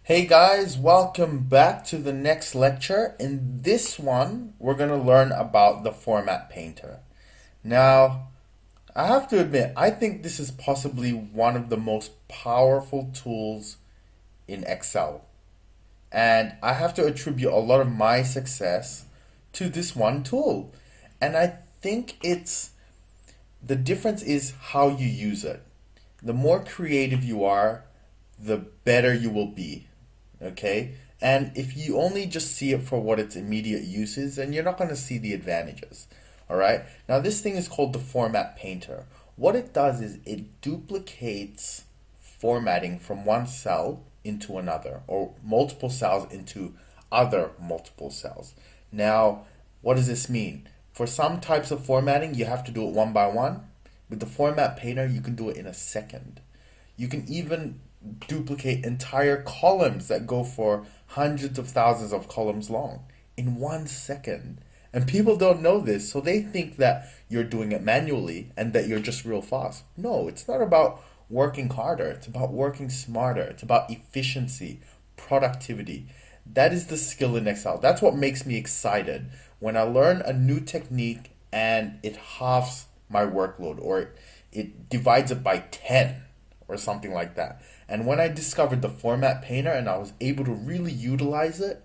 Hey guys, welcome back to the next lecture. In this one, we're going to learn about the Format Painter. Now, I have to admit, I think this is possibly one of the most powerful tools in Excel. And I have to attribute a lot of my success to this one tool. And I think the difference is how you use it. The more creative you are, the better you will be. Okay? And if you only just see it for what its immediate use is, then you're not going to see the advantages. All right? Now, this thing is called the Format Painter. What it does is it duplicates formatting from one cell into another, or multiple cells into other multiple cells. Now, what does this mean? For some types of formatting, you have to do it one by one. With the Format Painter, you can do it in a second. You can even duplicate entire columns that go for hundreds of thousands of columns long in 1 second. And people don't know this, so they think that you're doing it manually and that you're just real fast. No, it's not about working harder, it's about working smarter, it's about efficiency, productivity. That is the skill in Excel. That's what makes me excited when I learn a new technique and it halves my workload or it divides it by 10 or something like that. And when I discovered the Format Painter and I was able to really utilize it,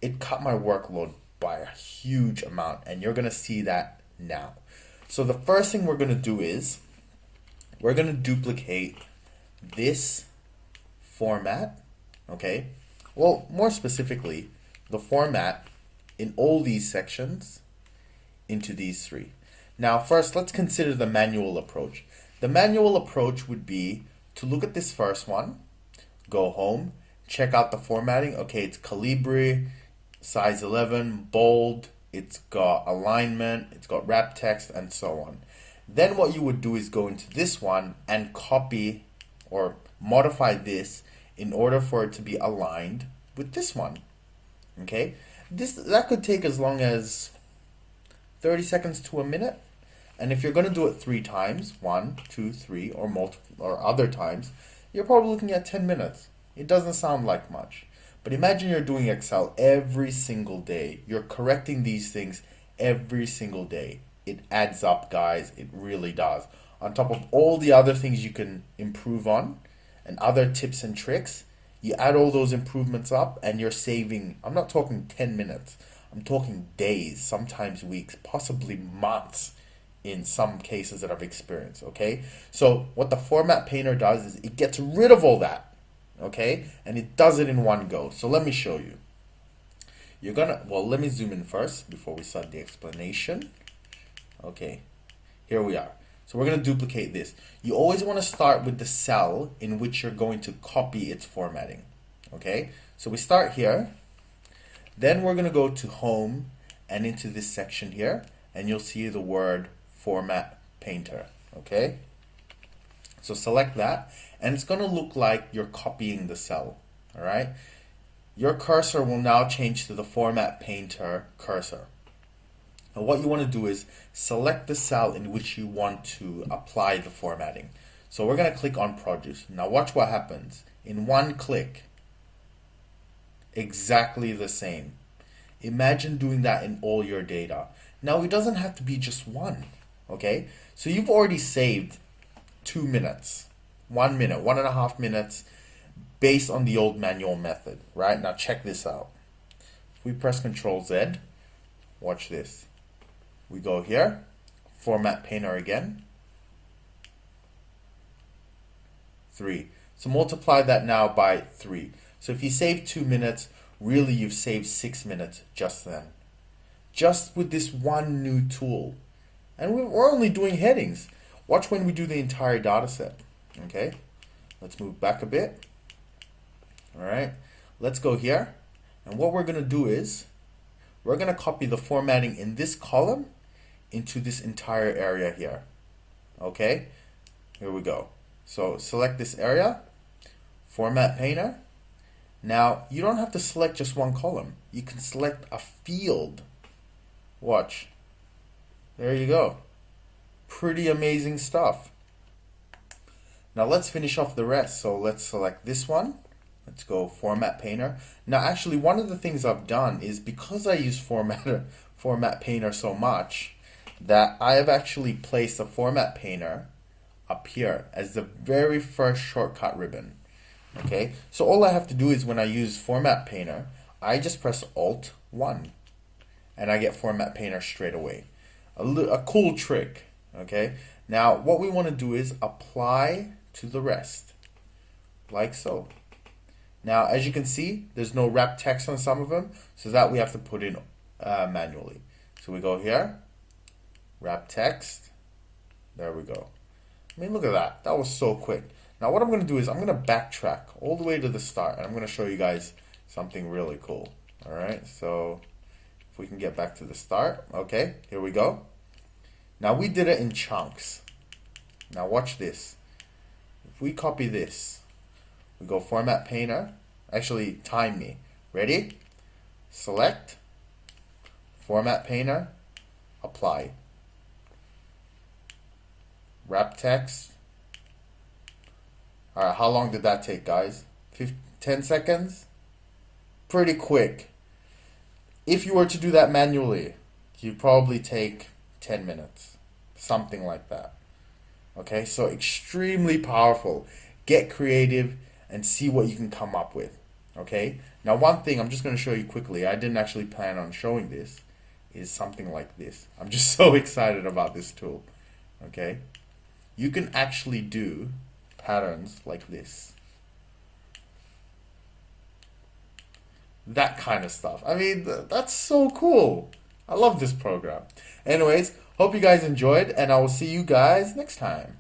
it cut my workload by a huge amount. And you're going to see that now. So the first thing we're going to do is we're going to duplicate this format, okay? Well, more specifically, the format in all these sections into these three. Now, first, let's consider the manual approach. The manual approach would be to look at this first one, go home, check out the formatting. Okay, it's Calibri, size 11, bold, it's got alignment, it's got wrap text, and so on. Then what you would do is go into this one and copy or modify this in order for it to be aligned with this one. Okay, that could take as long as 30 seconds to a minute. And if you're going to do it 3 times, 1, 2, 3, or multiple or other times, you're probably looking at 10 minutes. It doesn't sound like much. But imagine you're doing Excel every single day. You're correcting these things every single day. It adds up, guys. It really does. On top of all the other things you can improve on and other tips and tricks, you add all those improvements up and you're saving, I'm not talking 10 minutes. I'm talking days, sometimes weeks, possibly months in some cases that I've experienced, okay? So what the Format Painter does is it gets rid of all that, okay? And it does it in one go. So let me show you. Let me zoom in first before we start the explanation. Okay, here we are. So we're going to duplicate this. You always want to start with the cell in which you're going to copy its formatting, okay? So we start here. Then we're going to go to Home and into this section here, and you'll see the word Format Painter, okay? So select that, and it's going to look like you're copying the cell, all right? Your cursor will now change to the Format Painter cursor. And what you want to do is select the cell in which you want to apply the formatting. So we're going to click on Produce. Now watch what happens. In one click, exactly the same. Imagine doing that in all your data. Now it doesn't have to be just one, okay? So you've already saved 2 minutes, 1 minute, 1.5 minutes based on the old manual method, right? Now check this out. If we press Ctrl Z, watch this. We go here, Format Painter again, 3. So multiply that now by 3. So if you save 2 minutes, really you've saved 6 minutes just then. Just with this one new tool. And we're only doing headings. Watch when we do the entire data set. Okay, let's move back a bit. All right, let's go here. And what we're going to do is we're going to copy the formatting in this column into this entire area here. Okay, here we go. So select this area, Format Painter. Now you don't have to select just one column. You can select a field. Watch. There you go. Pretty amazing stuff. Now let's finish off the rest. So let's select this one. Let's go Format Painter. Now, actually, one of the things I've done is because I use Format Painter so much, that I have actually placed a Format Painter up here as the very first shortcut ribbon. Okay, so all I have to do is when I use Format Painter, I just press Alt 1 and I get Format Painter straight away. A cool trick. Okay, now what we want to do is apply to the rest, like so. Now, as you can see, there's no wrap text on some of them, so that we have to put in manually. So we go here, wrap text, there we go. I mean, look at that. That was so quick. Now, what I'm going to do is I'm going to backtrack all the way to the start, and I'm going to show you guys something really cool. All right, so if we can get back to the start. Okay, here we go. Now, we did it in chunks. Now, watch this. If we copy this, we go Format Painter. Actually, time me. Ready? Select. Format Painter. Apply. Wrap text. Alright, how long did that take, guys? 10 seconds? Pretty quick. If you were to do that manually, you'd probably take 10 minutes. Something like that. Okay, so extremely powerful. Get creative and see what you can come up with. Okay, now one thing I'm just going to show you quickly, I didn't actually plan on showing this, is something like this. I'm just so excited about this tool. Okay, you can actually do patterns like this. That kind of stuff. I mean, that's so cool. I love this program. Anyways, hope you guys enjoyed, and I will see you guys next time.